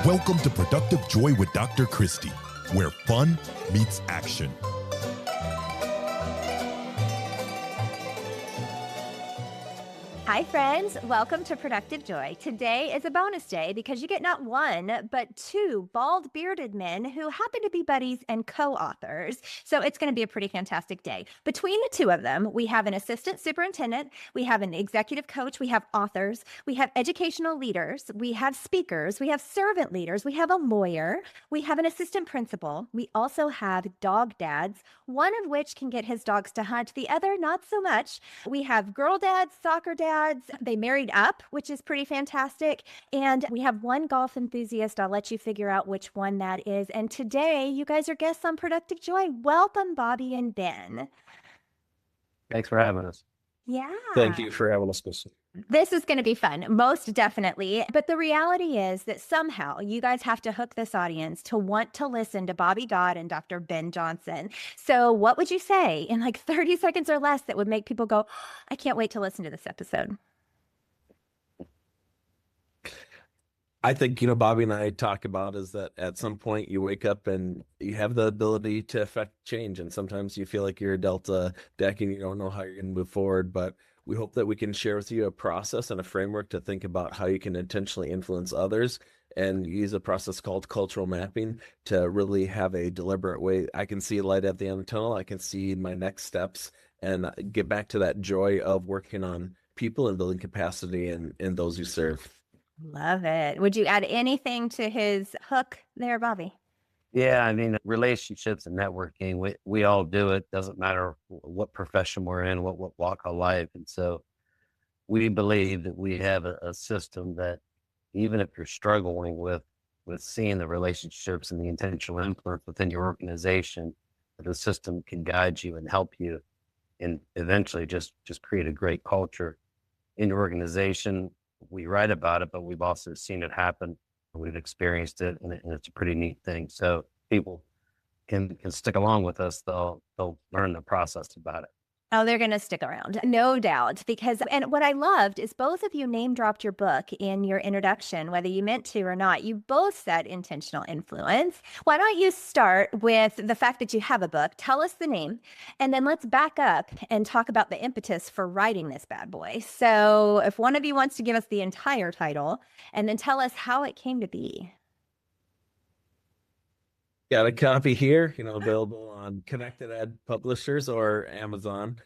Welcome to Productive Joy with Dr. Christie, where fun meets action. Hi friends, welcome to Productive Joy. Today is a bonus day because you get not one, but two bald bearded men who happen to be buddies and co-authors. So it's going to be a pretty fantastic day. Between the two of them, we have an assistant superintendent, we have an executive coach, we have authors, we have educational leaders, we have speakers, we have servant leaders, we have a lawyer, we have an assistant principal. We also have dog dads, one of which can get his dogs to hunt, the other not so much. We have girl dads, soccer dads. They married up, which is pretty fantastic. And we have one golf enthusiast. I'll let you figure out which one that is. And today, you guys are guests on Productive Joy. Welcome, Bobby and Ben. Thanks for having us. Yeah. Thank you for having us. This is going to be fun, most definitely. But the reality is that somehow you guys have to hook this audience to want to listen to Bobby Dodd and Dr. Ben Johnson. So what would you say in like 30 seconds or less that would make people go, I can't wait to listen to this episode? I think, Bobby and I talk about is that at some point you wake up and you have the ability to affect change. And sometimes you feel like you're dealt a deck and you don't know how you're going to move forward. But we hope that we can share with you a process and a framework to think about how you can intentionally influence others and use a process called cultural mapping to really have a deliberate way. I can see light at the end of the tunnel. I can see my next steps and get back to that joy of working on people and building capacity in those you serve. Love it. Would you add anything to his hook there, Bobby? Yeah, I mean, relationships and networking, we all do it. Doesn't matter what profession we're in, what walk of life. And so we believe that we have a system that even if you're struggling with seeing the relationships and the intentional influence within your organization, the system can guide you and help you and eventually just create a great culture in your organization. We write about it, but we've also seen it happen. We've experienced it, and it's a pretty neat thing. So people can stick along with us. They'll learn the process about it. Oh, they're going to stick around. No doubt. And what I loved is both of you name dropped your book in your introduction, whether you meant to or not. You both said intentional influence. Why don't you start with the fact that you have a book? Tell us the name, and then let's back up and talk about the impetus for writing this bad boy. So if one of you wants to give us the entire title and then tell us how it came to be. Got a copy here, available on Connected Ed Publishers or Amazon.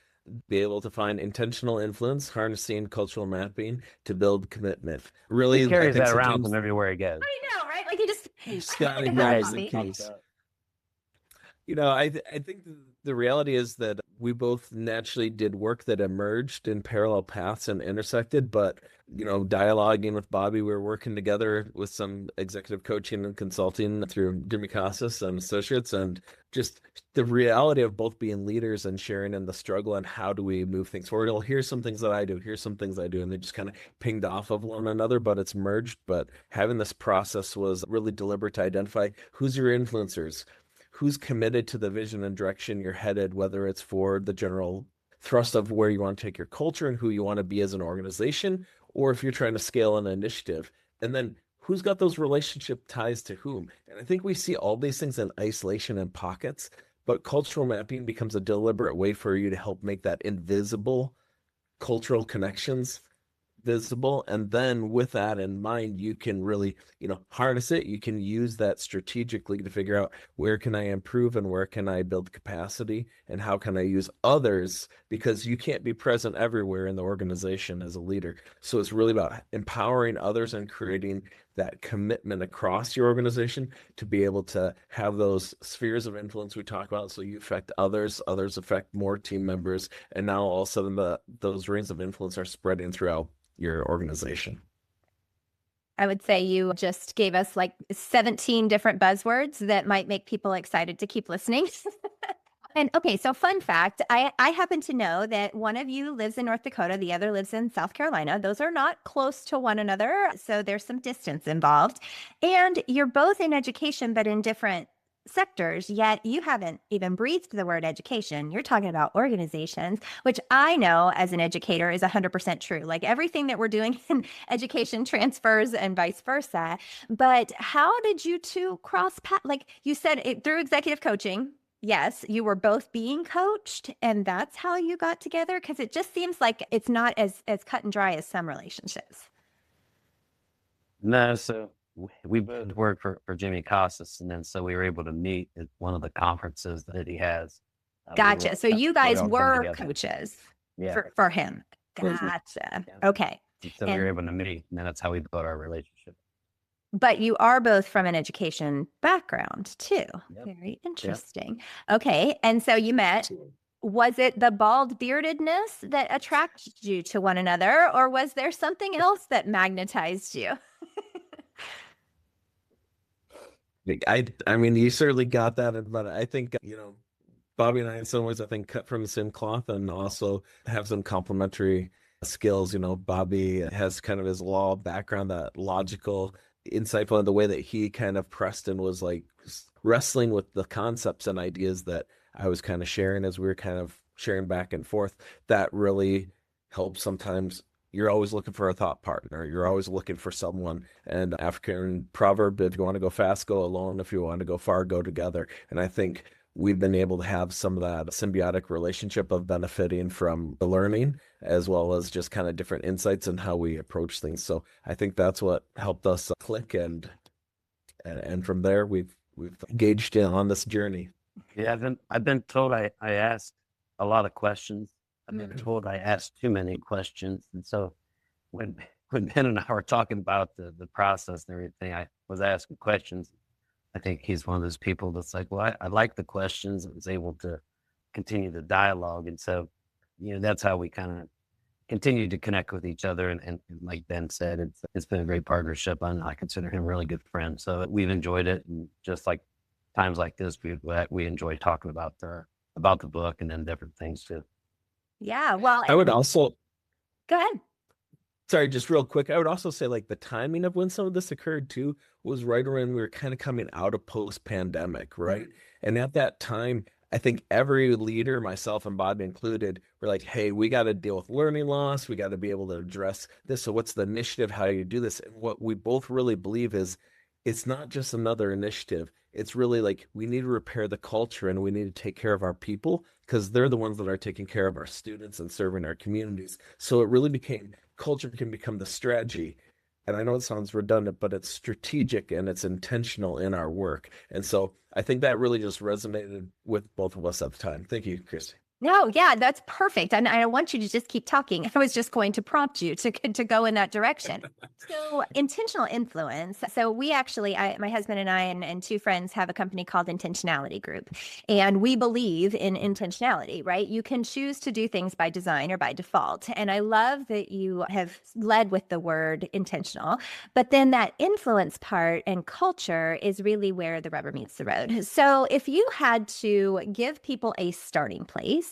Be able to find intentional influence, harnessing cultural mapping to build commitment. Really, he carries that around from everywhere he goes. I know, right? Like he just got it nice in case. I think the reality is that we both naturally did work that emerged in parallel paths and intersected, but dialoguing with Bobby, we were working together with some executive coaching and consulting through Demicasas and Associates, and just the reality of both being leaders and sharing in the struggle and how do we move things forward. Well, here's some things that I do, here's some things I do, and they just kind of pinged off of one another, but it's merged. But having this process was really deliberate to identify who's your influencers, who's committed to the vision and direction you're headed, whether it's for the general thrust of where you want to take your culture and who you want to be as an organization, or if you're trying to scale an initiative. And then who's got those relationship ties to whom? And I think we see all these things in isolation and pockets, but cultural mapping becomes a deliberate way for you to help make that invisible cultural connections visible. And then with that in mind, you can really, harness it. You can use that strategically to figure out where can I improve and where can I build capacity and how can I use others, because you can't be present everywhere in the organization as a leader. So it's really about empowering others and creating that commitment across your organization to be able to have those spheres of influence we talk about. So you affect others affect more team members. And now all of a sudden those rings of influence are spreading throughout your organization. I would say you just gave us like 17 different buzzwords that might make people excited to keep listening. And okay, so fun fact, I happen to know that one of you lives in North Dakota, the other lives in South Carolina. Those are not close to one another, so there's some distance involved. And you're both in education, but in different sectors, yet you haven't even breathed the word education. You're talking about organizations, which I know as an educator is 100% true. Like everything that we're doing in education transfers and vice versa. But how did you two cross paths? Like you said, it through executive coaching. Yes, you were both being coached, and that's how you got together. Because it just seems like it's not as cut and dry as some relationships. No, so we both worked for Jimmy Casas, and then so we were able to meet at one of the conferences that he has. Gotcha. So you guys all come were together. coaches Yeah. for him. Mhm. Gotcha. Yeah. Okay. So we were able to meet, and then that's how we built our relationship. But you are both from an education background too. Yep. Very interesting. Okay. And so you met. Was it the bald beardedness that attracted you to one another, or was there something else that magnetized you? I mean, you certainly got that, but I think, Bobby and I, in some ways, I think, cut from the same cloth and also have some complementary skills. Bobby has kind of his law background, that logical, insightful, and the way that he kind of pressed and was like wrestling with the concepts and ideas that I was kind of sharing as we were kind of sharing back and forth. That really helps sometimes. You're always looking for a thought partner. You're always looking for someone. And African proverb, if you want to go fast, go alone. If you want to go far, go together. And I think we've been able to have some of that symbiotic relationship of benefiting from the learning, as well as just kind of different insights and how we approach things. So I think that's what helped us click. And from there, we've engaged in on this journey. Yeah, I've been told I ask a lot of questions. I've been told I ask too many questions. And so when Ben and I were talking about the process and everything, I was asking questions. I think he's one of those people that's like, well, I like the questions and was able to continue the dialogue. And so, that's how we kind of continue to connect with each other. And like Ben said, it's been a great partnership. And I consider him a really good friend. So we've enjoyed it. And just like times like this, we enjoy talking about the book and then different things too. Yeah. Well, I would also go ahead. Sorry, just real quick. I would also say like the timing of when some of this occurred too was right around we were kind of coming out of post-pandemic, right? Mm-hmm. And at that time, I think every leader, myself and Bob included, were like, hey, we got to deal with learning loss. We got to be able to address this. So what's the initiative? How do you do this? And what we both really believe is it's not just another initiative. It's really like we need to repair the culture and we need to take care of our people because they're the ones that are taking care of our students and serving our communities. So it really became culture can become the strategy. And I know it sounds redundant, but it's strategic and it's intentional in our work. And so I think that really just resonated with both of us at the time. Thank you, Christie. No, yeah, that's perfect. And I want you to just keep talking. I was just going to prompt you to go in that direction. So intentional influence. So we actually, my husband and I and two friends have a company called Intentionality Group. And we believe in intentionality, right? You can choose to do things by design or by default. And I love that you have led with the word intentional. But then that influence part and culture is really where the rubber meets the road. So if you had to give people a starting place,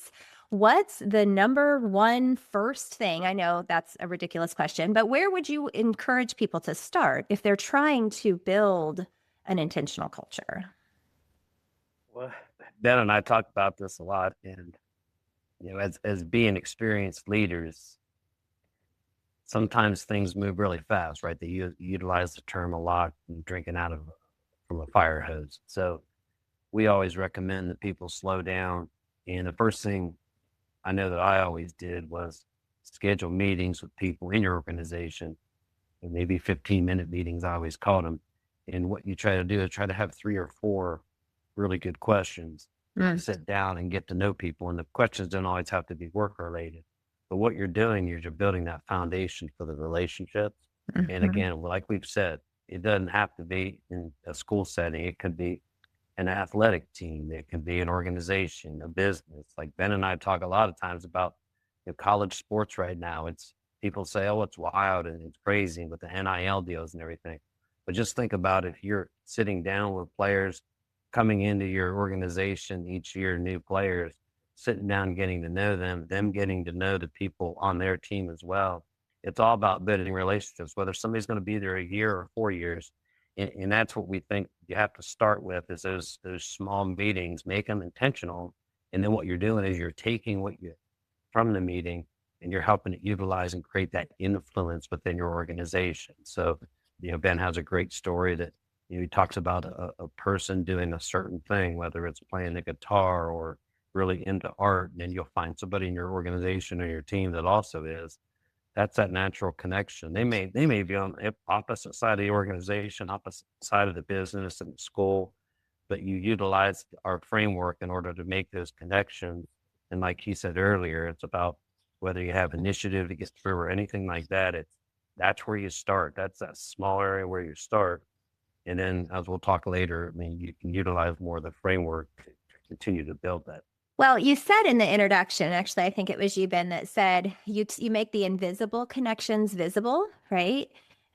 what's the number one first thing? I know that's a ridiculous question, but where would you encourage people to start if they're trying to build an intentional culture? Well, Ben and I talked about this a lot, and as being experienced leaders, sometimes things move really fast, right? They utilize the term a lot, drinking from a fire hose. So we always recommend that people slow down. And the first thing I know that I always did was schedule meetings with people in your organization, and maybe 15-minute meetings, I always called them. And what you try to do is try to have 3 or 4 really good questions, sit down and get to know people. And the questions don't always have to be work related, but what you're doing is you're building that foundation for the relationships. Mm-hmm. And again, like we've said, it doesn't have to be in a school setting. It could be an athletic team. It can be an organization, a business. Like Ben and I talk a lot of times about college sports right now. It's people say, oh, it's wild and it's crazy with the NIL deals and everything. But just think about if you're sitting down with players coming into your organization each year, new players, sitting down, getting to know them getting to know the people on their team as well. It's all about building relationships, whether somebody's going to be there a year or 4 years. And that's what we think you have to start with, is those small meetings, make them intentional. And then what you're doing is you're taking what you from the meeting and you're helping it utilize and create that influence within your organization. So, Ben has a great story that, he talks about a person doing a certain thing, whether it's playing the guitar or really into art, and then you'll find somebody in your organization or your team that also is. That's that natural connection. They may be on the opposite side of the organization, opposite side of the business and school, but you utilize our framework in order to make those connections. And like he said earlier, it's about whether you have initiative to get through or anything like that. That's where you start. That's that small area where you start. And then, as we'll talk later, I mean, you can utilize more of the framework to continue to build that. Well, you said in the introduction, actually, I think it was you, Ben, that said you make the invisible connections visible, right?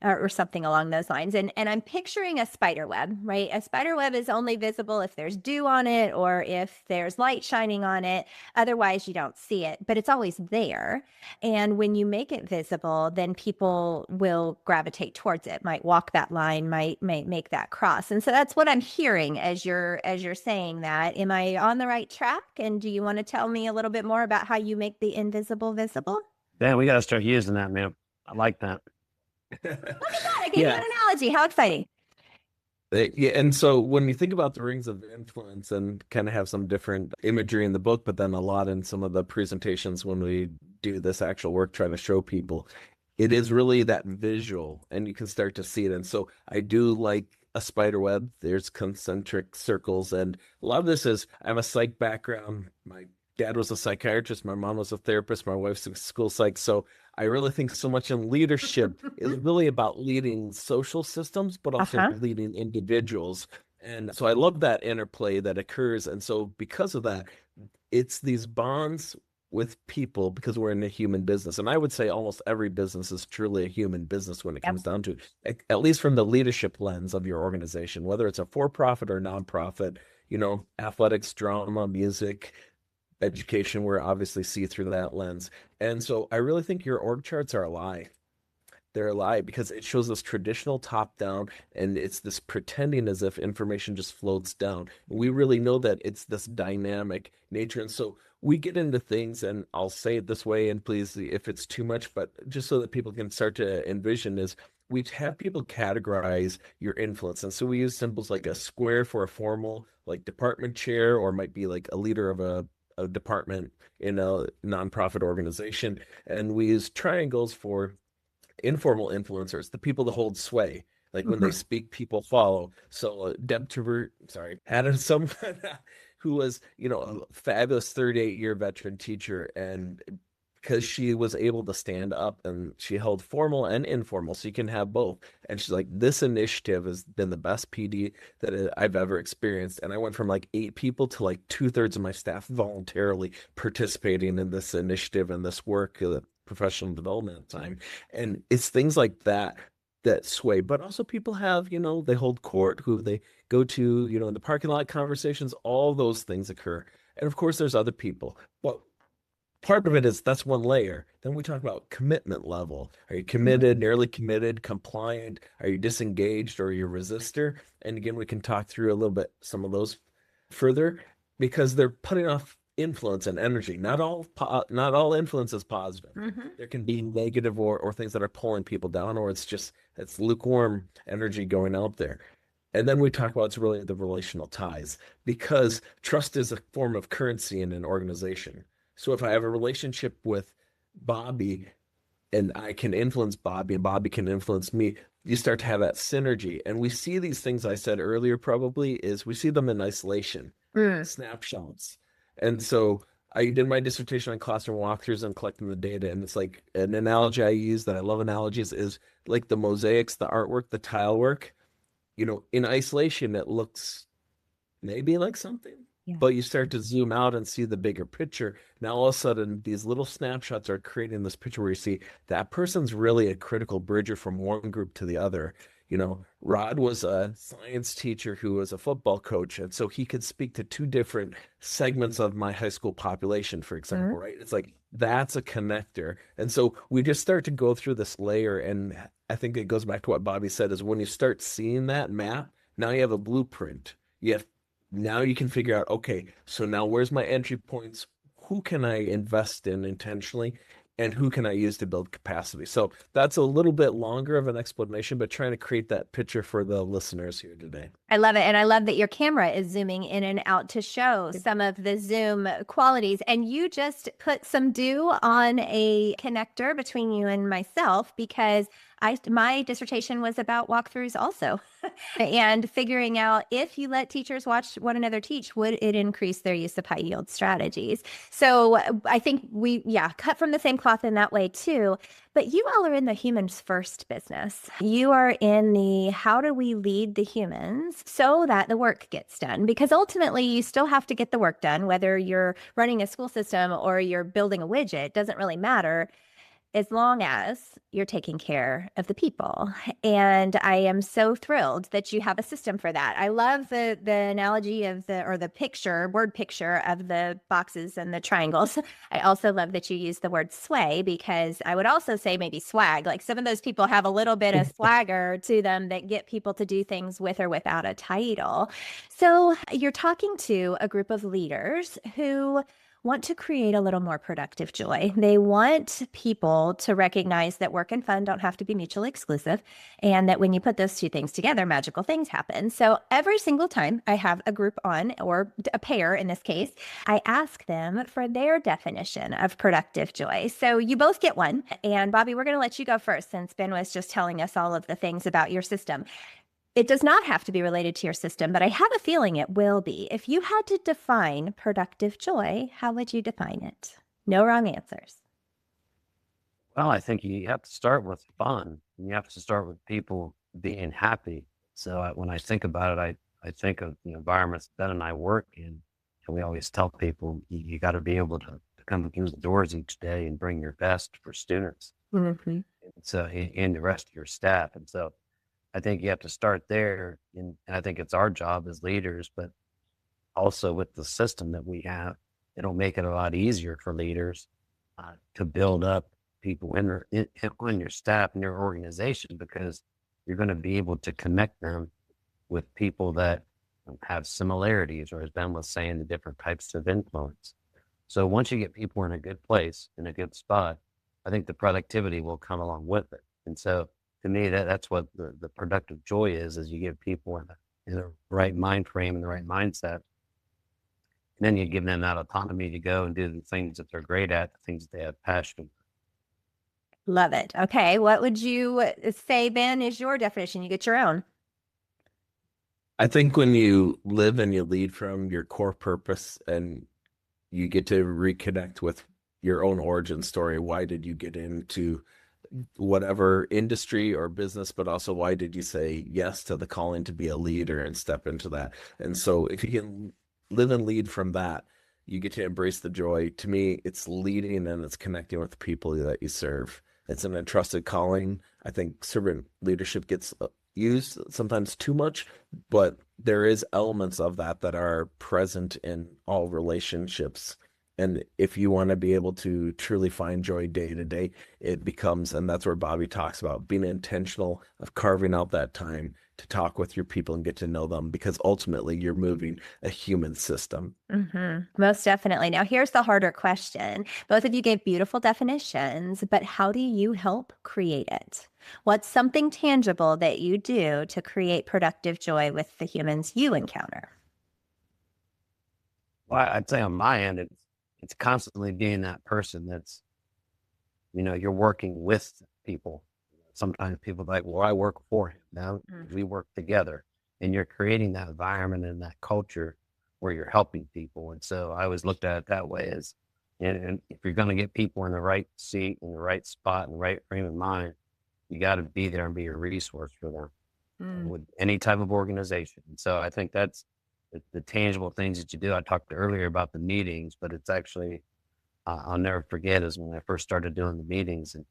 Or something along those lines. And I'm picturing a spider web, right? A spider web is only visible if there's dew on it or if there's light shining on it. Otherwise, you don't see it, but it's always there. And when you make it visible, then people will gravitate towards it, might walk that line, might make that cross. And so that's what I'm hearing as you're saying that. Am I on the right track? And do you want to tell me a little bit more about how you make the invisible visible? Ben, we got to start using that, man. I like that. Look at that. I gave you an analogy. How exciting. Yeah. And so when you think about the rings of influence, and kind of have some different imagery in the book, but then a lot in some of the presentations when we do this actual work, trying to show people, it is really that visual, and you can start to see it. And so I do like a spider web. There's concentric circles. And a lot of this is, I have a psych background. My dad was a psychiatrist. My mom was a therapist. My wife's a school psych. So I really think so much in leadership is really about leading social systems, but also leading individuals. And so I love that interplay that occurs. And so because of that, it's these bonds with people, because we're in a human business. And I would say almost every business is truly a human business when it comes down to it, at least from the leadership lens of your organization, whether it's a for-profit or nonprofit, athletics, drama, music, education, we're obviously see through that lens. And so I really think your org charts are a lie. They're a lie, because it shows this traditional top down, and it's this pretending as if information just floats down. We really know that it's this dynamic nature. And so we get into things, and I'll say it this way, and please, if it's too much, but just so that people can start to envision, is we have people categorize your influence. And so we use symbols like a square for a formal, like department chair, or might be like a leader of a department in a nonprofit organization. And we use triangles for informal influencers, the people that hold sway. Like when they speak, people follow. So Deb Trevor, had someone who was, a fabulous 38-year veteran teacher, and because she was able to stand up, and she held formal and informal, so you can have both. And she's like, this initiative has been the best PD that I've ever experienced. And I went from like 8 people to like 2/3 of my staff voluntarily participating in this initiative and this work, professional development time. And it's things like that sway. But also people have, they hold court, who they go to, in the parking lot conversations, all those things occur. And of course, there's other people. But part of it is, that's one layer. Then we talk about commitment level. Are you committed, nearly committed, compliant? Are you disengaged, or are you a resistor? And again, we can talk through a little bit some of those further, because they're putting off influence and energy. Not all influence is positive. There can be negative or things that are pulling people down, or it's lukewarm energy going out there. And then we talk about, it's really the relational ties, because trust is a form of currency in an organization. So if I have a relationship with Bobby, and I can influence Bobby, and Bobby can influence me, you start to have that synergy. And we see these things, I said earlier, probably, is we see them in isolation, snapshots. And so I did my dissertation on classroom walkthroughs and collecting the data. And it's like, an analogy I use that I love analogies is like the mosaics, the artwork, the tile work. In isolation, it looks maybe like something. But you start to zoom out and see the bigger picture. Now, all of a sudden, these little snapshots are creating this picture where you see that person's really a critical bridger from one group to the other. Rod was a science teacher who was a football coach. And so he could speak to two different segments of my high school population, for example, right? It's like, that's a connector. And so we just start to go through this layer. And I think it goes back to what Bobby said, is when you start seeing that map, now you have a blueprint. Now you can figure out, okay, so now where's my entry points? Who can I invest in intentionally? And who can I use to build capacity? So that's a little bit longer of an explanation, but trying to create that picture for the listeners here today. I love it. And I love that your camera is zooming in and out to show some of the Zoom qualities. And you just put some dew on a connector between you and myself, because my dissertation was about walkthroughs also, and figuring out if you let teachers watch one another teach, would it increase their use of high yield strategies? So I think we cut from the same cloth in that way too. But you all are in the humans first business. You are in the how do we lead the humans so that the work gets done? Because ultimately you still have to get the work done, whether you're running a school system or you're building a widget, doesn't really matter, as long as you're taking care of the people. And I am so thrilled that you have a system for that. I love the analogy of the word picture of the boxes and the triangles. I also love that you use the word sway, because I would also say maybe swag. Like some of those people have a little bit of swagger to them that get people to do things with or without a title. So you're talking to a group of leaders who want to create a little more productive joy. They want people to recognize that work and fun don't have to be mutually exclusive, and that when you put those two things together, magical things happen. So every single time I have a group on, or a pair in this case, I ask them for their definition of productive joy. So you both get one. And Bobby, we're going to let you go first, since Ben was just telling us all of the things about your system. It does not have to be related to your system, but I have a feeling it will be. If you had to define productive joy, how would you define it? No wrong answers. Well, I think you have to start with fun. You have to start with people being happy. So when I think about it, I think of the environments Ben and I work in. And we always tell people, you got to be able to come through the doors each day and bring your best for students. And so, and the rest of your staff. And so I think you have to start there. And I think it's our job as leaders, but also with the system that we have, it'll make it a lot easier for leaders to build up people on your staff and your organization, because you're going to be able to connect them with people that have similarities, or as Ben was saying, the different types of influence. So once you get people in a good place, in a good spot, I think the productivity will come along with it. And so to me, that's what the productive joy is you give people in the right mind frame and the right mindset. And then you give them that autonomy to go and do the things that they're great at, the things that they have passion. Love it. Okay. What would you say, Ben, is your definition? You get your own. I think when you live and you lead from your core purpose, and you get to reconnect with your own origin story. Why did you get into whatever industry or business, but also why did you say yes to the calling to be a leader and step into that? And so if you can live and lead from that, you get to embrace the joy. To me, it's leading and it's connecting with the people that you serve. It's an entrusted calling. I think servant leadership gets used sometimes too much, but there is elements of that are present in all relationships. And if you want to be able to truly find joy day to day, it becomes, and that's where Bobby talks about being intentional of carving out that time to talk with your people and get to know them, because ultimately you're moving a human system. Most definitely. Now, here's the harder question. Both of you gave beautiful definitions, but how do you help create it? What's something tangible that you do to create productive joy with the humans you encounter? Well, I'd say on my end, it's constantly being that person that's, you're working with people. Sometimes people are like, well, I work for him. Now we work together, and you're creating that environment and that culture where you're helping people. And so I always looked at it that way as, and if you're going to get people in the right seat, in the right spot, in the right frame of mind, you got to be there and be a resource for them with any type of organization. And so I think that's the tangible things that you do. I talked earlier about the meetings, but it's actually, I'll never forget, is when I first started doing the meetings, and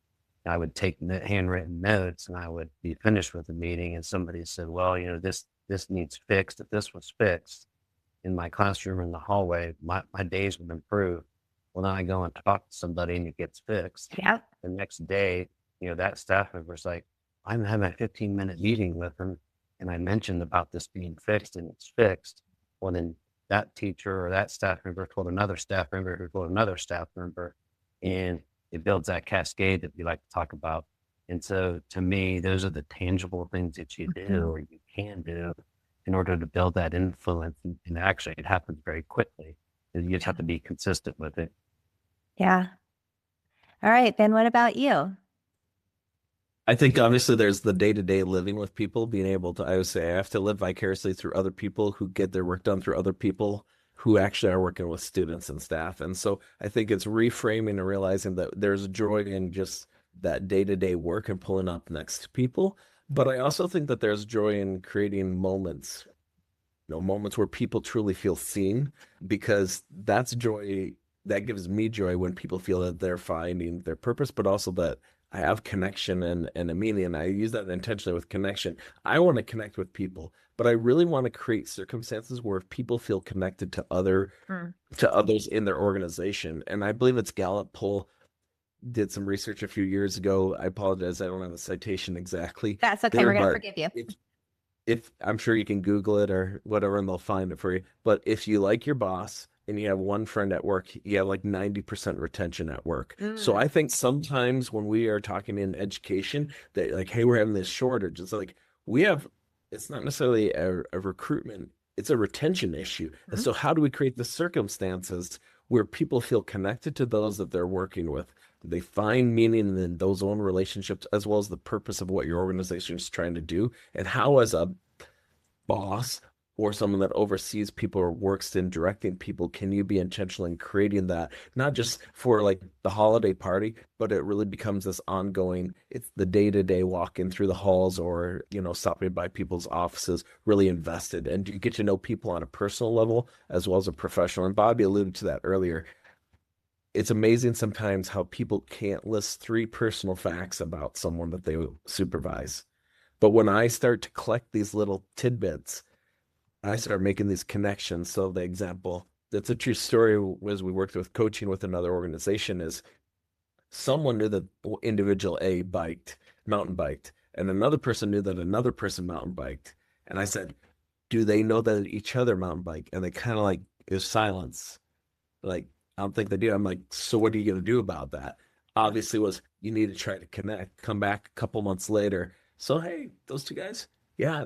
I would take handwritten notes, and I would be finished with the meeting, and somebody said, well, this needs fixed. If this was fixed in my classroom or in the hallway, my days would improve. Well, then I go and talk to somebody and it gets fixed. Yeah. The next day, that staff member's like, I'm having a 15-minute meeting with them, and I mentioned about this being fixed, and it's fixed. Well, then that teacher or that staff member told another staff member who told another staff member, and it builds that cascade that we like to talk about. And so to me, those are the tangible things that you do or you can do in order to build that influence. And actually, it happens very quickly. You just have to be consistent with it. Yeah. All right, Ben, what about you? I think obviously there's the day-to-day living with people, being able to, I would say I have to live vicariously through other people who get their work done through other people who actually are working with students and staff. And so I think it's reframing and realizing that there's joy in just that day-to-day work and pulling up next to people. But I also think that there's joy in creating moments, moments where people truly feel seen, because that's joy. That gives me joy when people feel that they're finding their purpose, but also that I have connection and a meaning. And I use that intentionally with connection. I want to connect with people, but I really want to create circumstances where people feel connected to others in their organization. And I believe it's Gallup poll did some research a few years ago. I apologize, I don't have the citation exactly. That's okay. We're going to forgive you. If I'm sure you can Google it or whatever, and they'll find it for you. But if you like your boss and you have one friend at work, you have like 90% retention at work. So I think sometimes when we are talking in education that like, hey, we're having this shortage, it's like it's not necessarily a recruitment, it's a retention issue. And so how do we create the circumstances where people feel connected to those that they're working with? They find meaning in those own relationships, as well as the purpose of what your organization is trying to do. And how, as a boss or someone that oversees people or works in directing people, can you be intentional in creating that, not just for like the holiday party, but it really becomes this ongoing, it's the day-to-day walking through the halls or, stopping by people's offices, really invested. And you get to know people on a personal level as well as a professional. And Bobby alluded to that earlier. It's amazing sometimes how people can't list 3 personal facts about someone that they supervise. But when I start to collect these little tidbits, I start making these connections. So the example, that's a true story, was we worked with coaching with another organization, is someone knew that individual A mountain biked, and another person knew that another person mountain biked. And I said, do they know that each other mountain bike? And they kind of like, it was silence. Like, I don't think they do. I'm like, so what are you going to do about that? Obviously was, you need to try to connect, come back a couple months later. So, hey, those 2 guys, yeah,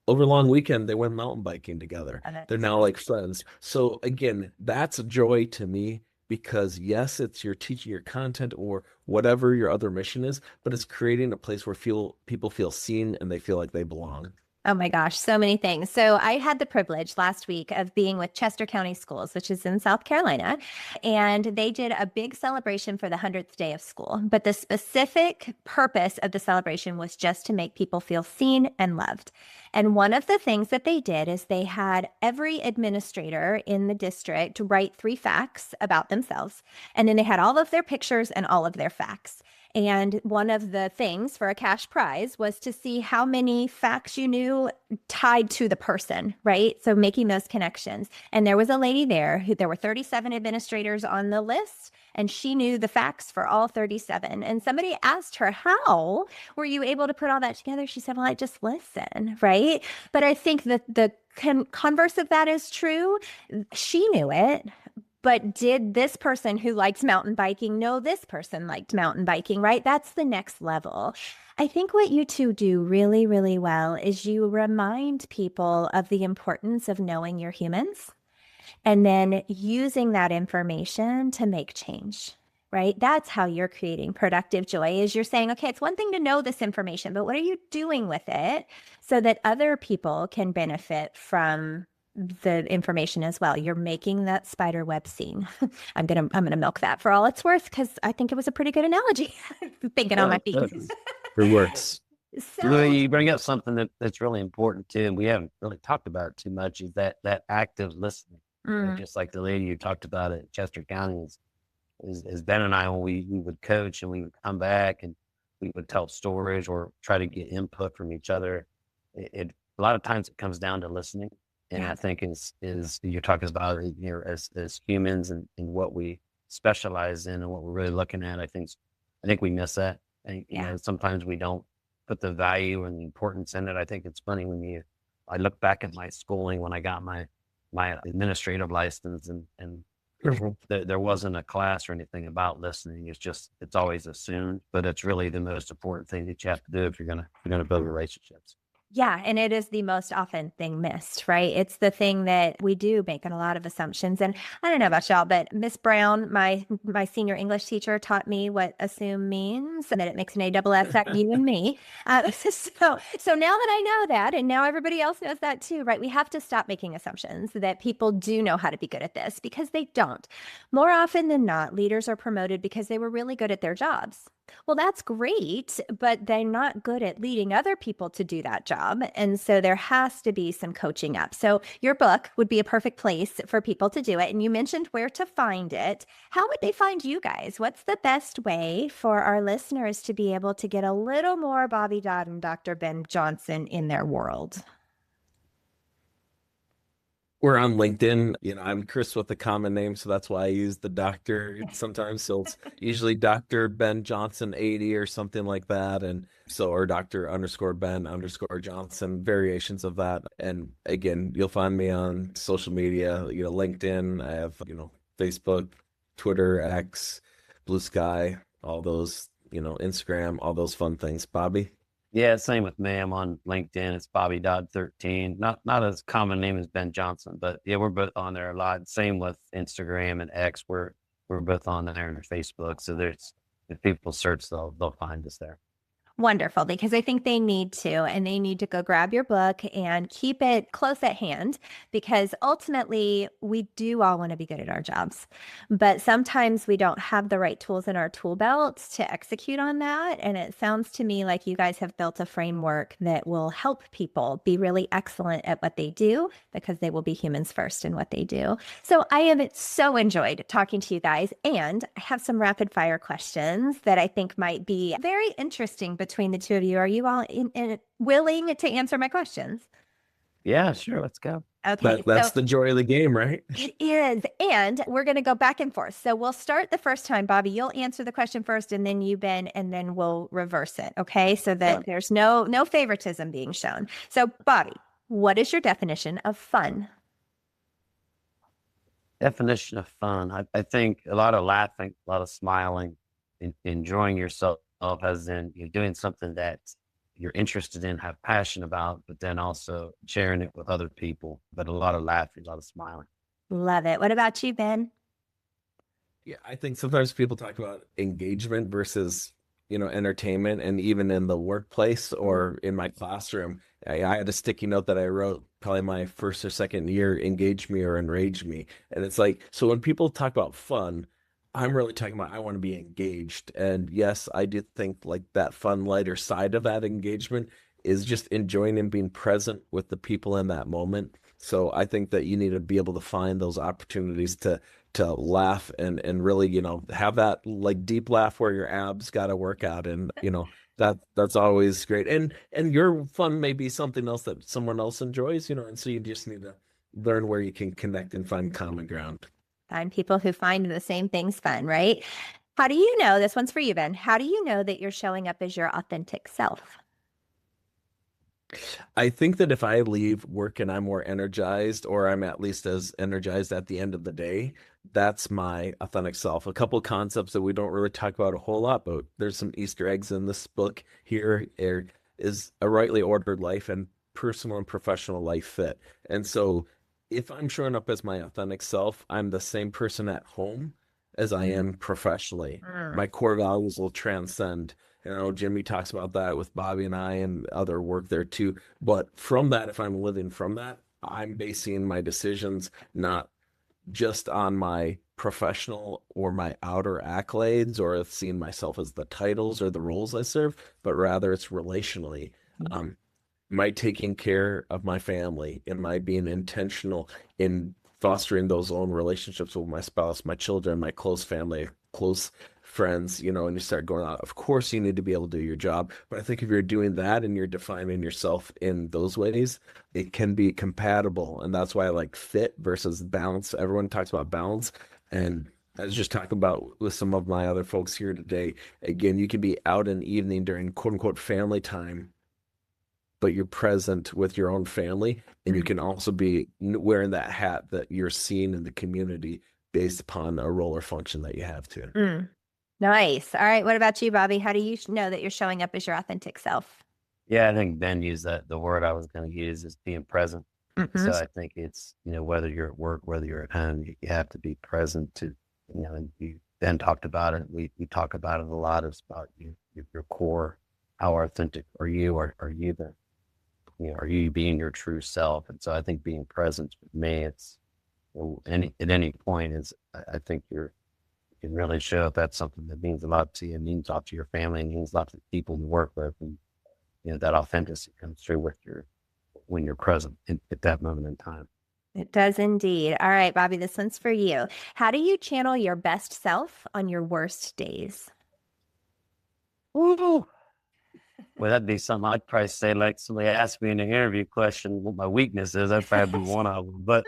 over a long weekend, they went mountain biking together. They're now like friends. So again, that's a joy to me, because yes, it's you're teaching your content or whatever your other mission is, but it's creating a place where people feel seen and they feel like they belong. Oh my gosh, so many things. So I had the privilege last week of being with Chester County Schools, which is in South Carolina, and they did a big celebration for the 100th day of school. But the specific purpose of the celebration was just to make people feel seen and loved. And one of the things that they did is they had every administrator in the district write 3 facts about themselves. And then they had all of their pictures and all of their facts. And one of the things for a cash prize was to see how many facts you knew tied to the person, right? So making those connections. And there was a lady there there were 37 administrators on the list, and she knew the facts for all 37. And somebody asked her, how were you able to put all that together? She said, well, I just listen, right? But I think that the converse of that is true. She knew it. But did this person who likes mountain biking know this person liked mountain biking, right? That's the next level. I think what you 2 do really, really well is you remind people of the importance of knowing your humans and then using that information to make change, right? That's how you're creating productive joy, is you're saying, okay, it's one thing to know this information, but what are you doing with it so that other people can benefit from the information as well? You're making that spider web scene. I'm gonna milk that for all it's worth, because I think it was a pretty good analogy. Thinking on my feet. It works. So you bring up something that's really important too, and we haven't really talked about it too much, is that active listening. Just like the lady you talked about at Chester County, is Ben and I, when we would coach and we would come back and we would tell stories or try to get input from each other. A lot of times it comes down to listening. And I think is you're talking about, you know, as humans and what we specialize in and what we're really looking at. I think we miss that. And, you know, sometimes we don't put the value and the importance in it. I think it's funny I look back at my schooling when I got my administrative license, and there wasn't a class or anything about listening. It's always assumed, but it's really the most important thing that you have to do if you're gonna build relationships. Yeah, and it is the most often thing missed, right? It's the thing that we do make a lot of assumptions. And I don't know about y'all, but Miss Brown, my senior English teacher, taught me what assume means, and that it makes an ASS out of you and me. So now that I know that, and now everybody else knows that too, right? We have to stop making assumptions that people do know how to be good at this, because they don't. More often than not, leaders are promoted because they were really good at their jobs. Well, that's great, but they're not good at leading other people to do that job. And so there has to be some coaching up. So your book would be a perfect place for people to do it. And you mentioned where to find it. How would they find you guys? What's the best way for our listeners to be able to get a little more Bobby Dodd and Dr. Ben Johnson in their world? We're on LinkedIn. You know, I'm Chris with a common name, so that's why I use the doctor sometimes. So it's usually Dr. Ben Johnson 80 or something like that. And so, or Dr._Ben_Johnson, variations of that. And again, you'll find me on social media, you know, LinkedIn. I have, you know, Facebook, Twitter, X, Blue Sky, all those, you know, Instagram, all those fun things. Bobby? Yeah, same with me. I'm on LinkedIn. It's Bobby Dodd 13. Not as common name as Ben Johnson, but yeah, we're both on there a lot. Same with Instagram and X. We're both on there, and Facebook. So if people search, they'll find us there. Wonderful, because I think they need to, and they need to go grab your book and keep it close at hand, because ultimately we do all want to be good at our jobs, but sometimes we don't have the right tools in our tool belts to execute on that. And it sounds to me like you guys have built a framework that will help people be really excellent at what they do, because they will be humans first in what they do. So I have so enjoyed talking to you guys, and I have some rapid fire questions that I think might be very interesting between the two of you. Are you all willing to answer my questions? Yeah, sure. Let's go. Okay. That's the joy of the game, right? It is. And we're going to go back and forth. So we'll start the first time. Bobby, you'll answer the question first, and then you, Ben, and then we'll reverse it. Okay. So that there's no favoritism being shown. So Bobby, what is your definition of fun? Definition of fun. I think a lot of laughing, a lot of smiling, enjoying yourself, as in you're doing something that you're interested in, have passion about, but then also sharing it with other people. But a lot of laughing, a lot of smiling. Love it. What about you, Ben? Yeah, I think sometimes people talk about engagement versus, you know, entertainment. And even in the workplace or in my classroom, I had a sticky note that I wrote probably my first or second year: engage me or enrage me. And it's like, so when people talk about fun, I'm really talking about, I want to be engaged. And yes, I do think like that fun, lighter side of that engagement is just enjoying and being present with the people in that moment. So I think that you need to be able to find those opportunities to laugh and really, you know, have that like deep laugh where your abs got to work out. And, you know, that's always great. And your fun may be something else that someone else enjoys, you know, and so you just need to learn where you can connect and find common ground. Find people who find the same things fun, right? How do you know, this one's for you, Ben, how do you know that you're showing up as your authentic self? I think that if I leave work and I'm more energized, or I'm at least as energized at the end of the day, that's my authentic self. A couple concepts that we don't really talk about a whole lot, but there's some Easter eggs in this book here, is a rightly ordered life and personal and professional life fit. And so if I'm showing up as my authentic self, I'm the same person at home as I am professionally. My core values will transcend. You know, Jimmy talks about that with Bobby and I and other work there too. But from that, if I'm living from that, I'm basing my decisions not just on my professional or my outer accolades or seeing myself as the titles or the roles I serve, but rather it's relationally. Am I taking care of my family? Am I being intentional in fostering those own relationships with my spouse, my children, my close friends, and you start going out, of course you need to be able to do your job. But I think if you're doing that and you're defining yourself in those ways, it can be compatible. And that's why I like fit versus balance. Everyone talks about balance. And I was just talking about with some of my other folks here today. Again, you can be out in the evening during quote unquote family time, but you're present with your own family. And you can also be wearing that hat that you're seen in the community based upon a role or function that you have too. Nice. All right. What about you, Bobby? How do you know that you're showing up as your authentic self? Yeah, I think Ben used the word I was going to use is being present. So I think it's, whether you're at work, whether you're at home, you have to be present to, and Ben talked about it. We talk about it a lot. It's about your core. How authentic are you? Are you are you being your true self? And so I think being present with me, it's at any point is, I think you can really show if that's something that means a lot to you, it means a lot to your family, and means a lot to the people you work with. And, that authenticity comes through when you're present at that moment in time. It does indeed. All right, Bobby, this one's for you. How do you channel your best self on your worst days? Ooh. Well, that'd be something I'd probably say, like somebody asked me in an interview question what my weakness is. That'd probably be one of them. But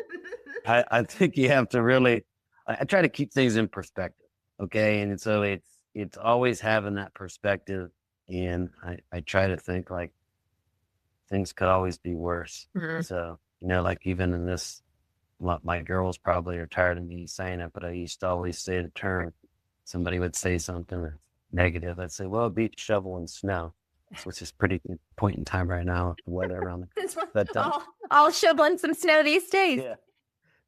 I think you have to really, I try to keep things in perspective. Okay. And so it's always having that perspective. And I try to think like things could always be worse. So, like even in this, my girls probably are tired of me saying it, but I used to always say the term, somebody would say something negative. I'd say, well, beach, shovel, and snow, which is pretty good point in time right now, the weather around the all shoveling some snow these days. Yeah.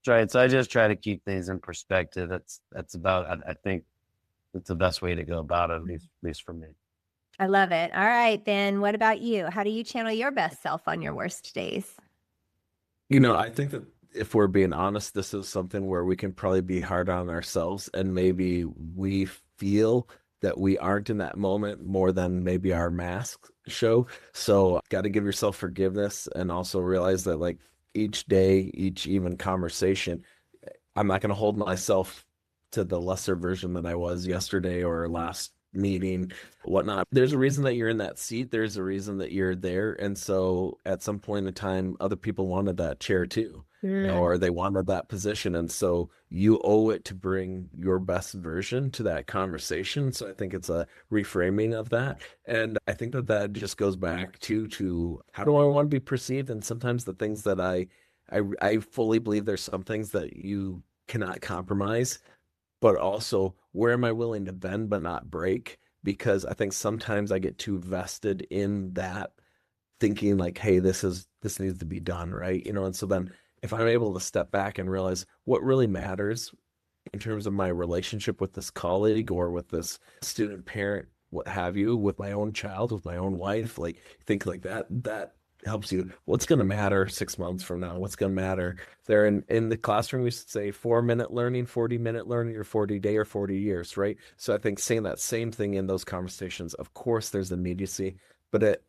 That's right. So I just try to keep things in perspective. That's about, I think it's the best way to go about it, at least for me. I love it. All right, Ben, what about you? How do you channel your best self on your worst days? I think that if we're being honest, this is something where we can probably be hard on ourselves, and maybe we feel that we aren't in that moment more than maybe our masks show. So got to give yourself forgiveness, and also realize that like each day, each even conversation, I'm not going to hold myself to the lesser version that I was yesterday or last meeting, whatnot. There's a reason that you're in that seat. There's a reason that you're there. And so at some point in time, other people wanted that chair too, or they wanted that position. And so you owe it to bring your best version to that conversation. So I think it's a reframing of that. And I think that just goes back to how do I want to be perceived? And sometimes the things that I fully believe there's some things that you cannot compromise, but also where am I willing to bend but not break? Because I think sometimes I get too vested in that, thinking like, hey, this needs to be done, right? And so then if I'm able to step back and realize what really matters in terms of my relationship with this colleague or with this student, parent, what have you, with my own child, with my own wife, like think like that helps you. What's going to matter 6 months from now? What's going to matter there in the classroom? We used to say 4-minute learning, 40-minute learning, or 40-day or 40 years, right? So I think saying that same thing in those conversations, of course, there's immediacy, but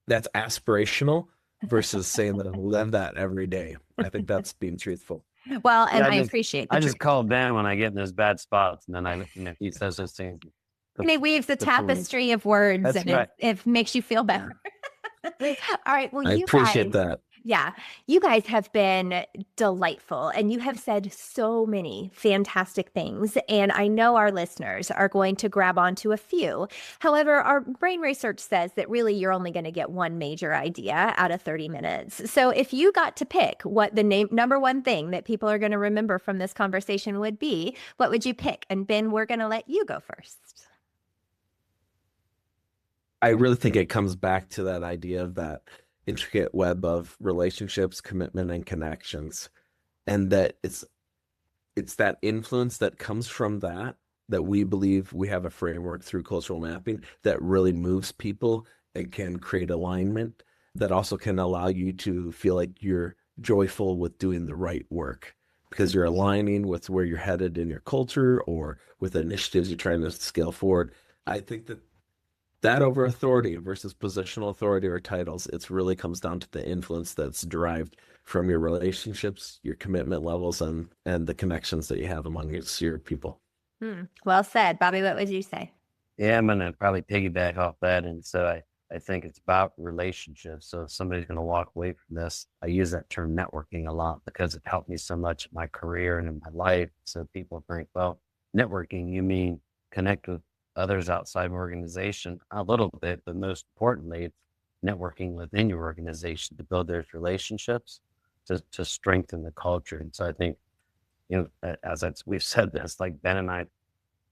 that's aspirational versus saying that I live that every day. I think that's being truthful. Well, and I appreciate I just call Ben when I get in those bad spots, and then he says those things. And he weaves a tapestry of words, That's and right. it makes you feel better. All right. Well, I appreciate that. Yeah. You guys have been delightful, and you have said so many fantastic things. And I know our listeners are going to grab onto a few. However, our brain research says that really you're only going to get one major idea out of 30 minutes. So if you got to pick what the number one thing that people are going to remember from this conversation would be, what would you pick? And Ben, we're going to let you go first. I really think it comes back to that idea of that intricate web of relationships, commitment, and connections. And that it's that influence that comes from that we believe we have a framework through cultural mapping that really moves people and can create alignment, that also can allow you to feel like you're joyful with doing the right work because you're aligning with where you're headed in your culture or with initiatives you're trying to scale forward. I think that over authority versus positional authority or titles, it really comes down to the influence that's derived from your relationships, your commitment levels, and the connections that you have among your people. Well said. Bobby, what would you say? Yeah, I'm gonna probably piggyback off that. And so I think it's about relationships. So if somebody's gonna walk away from this, I use that term networking a lot because it helped me so much in my career and in my life. So people think, well, networking, you mean connect with others outside my organization a little bit, but most importantly, it's networking within your organization to build those relationships to strengthen the culture. And so I think, we've said this, like Ben and I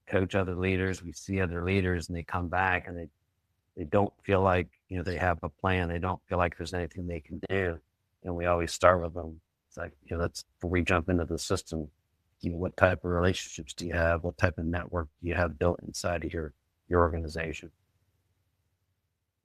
coach other leaders, we see other leaders and they come back and they don't feel like, they have a plan. They don't feel like there's anything they can do. And we always start with them. It's like, that's before we jump into the system, what type of relationships do you have? What type of network do you have built inside of your organization?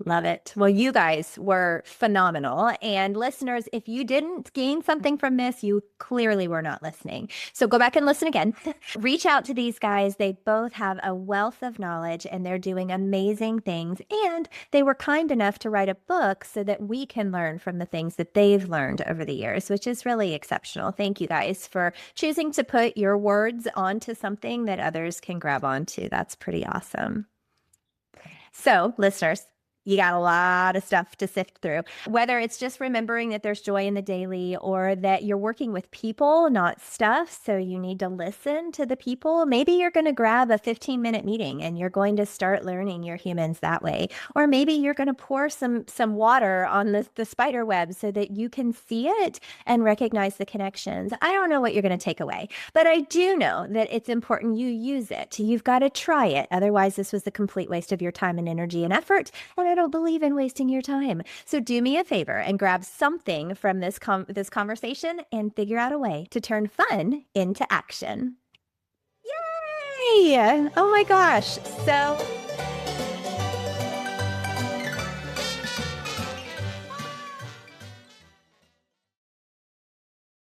Love it. Well, you guys were phenomenal. And listeners, if you didn't gain something from this, you clearly were not listening. So go back and listen again. Reach out to these guys. They both have a wealth of knowledge and they're doing amazing things. And they were kind enough to write a book so that we can learn from the things that they've learned over the years, which is really exceptional. Thank you guys for choosing to put your words onto something that others can grab onto. That's pretty awesome. So, listeners, you got a lot of stuff to sift through, whether it's just remembering that there's joy in the daily or that you're working with people, not stuff. So you need to listen to the people. Maybe you're going to grab a 15-minute meeting and you're going to start learning your humans that way. Or maybe you're going to pour some water on the spider web so that you can see it and recognize the connections. I don't know what you're going to take away, but I do know that it's important you use it. You've got to try it. Otherwise, this was a complete waste of your time and energy and effort. And I don't believe in wasting your time. So do me a favor and grab something from this conversation and figure out a way to turn fun into action. Yay! Oh my gosh. So